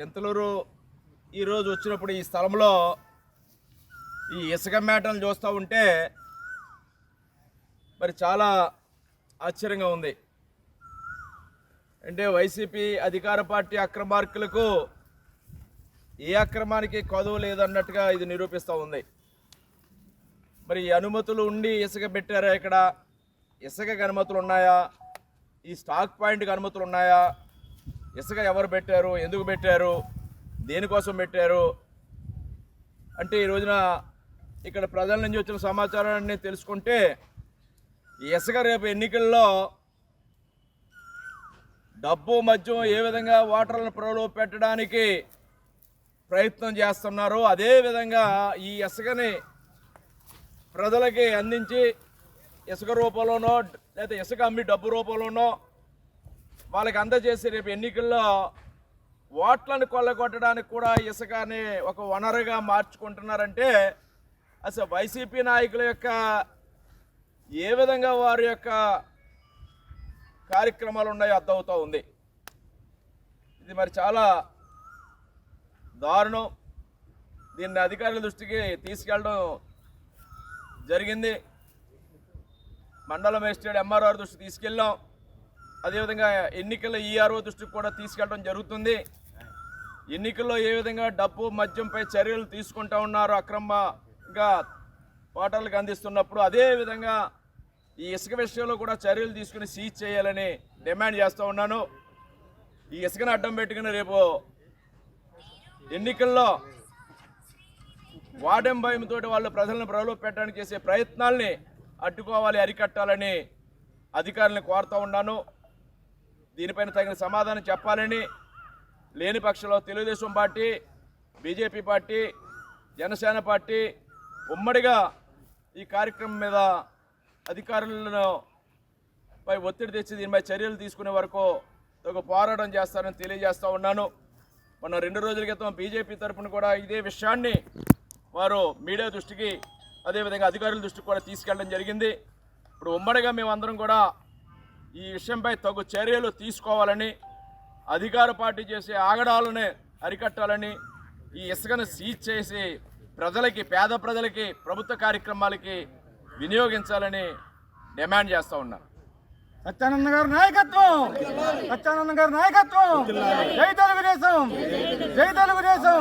చింతలూరు ఈరోజు వచ్చినప్పుడు ఈ స్థలంలో ఈ ఇసుక మేటను చూస్తూ ఉంటే మరి చాలా ఆశ్చర్యంగా ఉంది. అంటే వైసీపీ అధికార పార్టీ అక్రమార్కులకు ఏ అక్రమానికి కొదవ లేదన్నట్టుగా ఇది నిరూపిస్తూ ఉంది. మరి ఈ అనుమతులు ఉండి ఇసుక పెట్టారా? ఇక్కడ ఇసుకకి అనుమతులు ఉన్నాయా? ఈ స్టాక్ పాయింట్కి అనుమతులు ఉన్నాయా? ఇసుక ఎవరు పెట్టారు, ఎందుకు పెట్టారు, దేనికోసం పెట్టారు అంటే ఈ రోజున ఇక్కడ ప్రజల నుంచి వచ్చిన సమాచారాన్ని తెలుసుకుంటే ఈ ఇసుక రేపు ఎన్నికల్లో డబ్బు మద్యం ఏ విధంగా ఓటర్లను ప్రలోభ పెట్టడానికి ప్రయత్నం చేస్తున్నారో అదేవిధంగా ఈ ఇసుకని ప్రజలకి అందించి ఇసుక రూపంలోనో లేదా ఇసుక అమ్మి డబ్బు రూపంలోనో వాళ్ళకి అందజేసి రేపు ఎన్నికల్లో ఓట్లను కొల్లగొట్టడానికి కూడా ఇసుకని ఒక వనరుగా మార్చుకుంటున్నారంటే అసలు వైసీపీ నాయకుల యొక్క ఏ విధంగా వారి యొక్క కార్యక్రమాలు ఉన్నాయో అర్థమవుతూ ఉంది. ఇది మరి చాలా దారుణం. దీన్ని అధికారుల దృష్టికి తీసుకెళ్ళడం జరిగింది. మండల మేజిస్ట్రేట్ ఎంఆర్ఓ దృష్టికి తీసుకెళ్ళాం. అదేవిధంగా ఎన్నికల ఈఆర్ఓ దృష్టికి కూడా తీసుకెళ్ళడం జరుగుతుంది. ఎన్నికల్లో ఏ విధంగా డబ్బు మద్యంపై చర్యలు తీసుకుంటూ ఉన్నారో అక్రమంగా ఓటర్లకు అందిస్తున్నప్పుడు అదేవిధంగా ఈ ఇసుక విషయంలో కూడా చర్యలు తీసుకుని సీజ్ చేయాలని డిమాండ్ చేస్తూ ఉన్నాను. ఈ ఇసుకను అడ్డం పెట్టుకుని రేపు ఎన్నికల్లో వాడెం భయంతో వాళ్ళు ప్రజలను ప్రలోభ పెట్టడానికి చేసే ప్రయత్నాల్ని అడ్డుకోవాలి, అరికట్టాలని అధికారులను కోరుతూ ఉన్నాను. దీనిపైన తగిన సమాధానం చెప్పాలని, లేని పక్షంలో Telugu Desam party, BJP party, Janasena party ఉమ్మడిగా ఈ కార్యక్రమం మీద అధికారులను పై ఒత్తిడి తెచ్చి దీనిపై చర్యలు తీసుకునే వరకు ఒక పోరాటం చేస్తారని తెలియజేస్తూ ఉన్నాను. మొన్న 2 రోజుల క్రితం బీజేపీ తరఫున కూడా ఇదే విషయాన్ని వారు మీడియా దృష్టికి అదేవిధంగా అధికారుల దృష్టికి కూడా తీసుకెళ్ళడం జరిగింది. ఇప్పుడు ఉమ్మడిగా మేమందరం కూడా ఈ విషయంపై తగు చర్యలు తీసుకోవాలని, అధికార పార్టీ చేసే ఆగడాలని అరికట్టాలని, ఈ ఇసుకను సీజ్ చేసి ప్రజలకి, పేద ప్రజలకి, ప్రభుత్వ కార్యక్రమాలకి వినియోగించాలని డిమాండ్ చేస్తూ ఉన్నారు. సత్యానంద గారి నాయకత్వం, సత్యానంద గారి నాయకత్వం. జై తెలుగుదేశం, జై తెలుగుదేశం.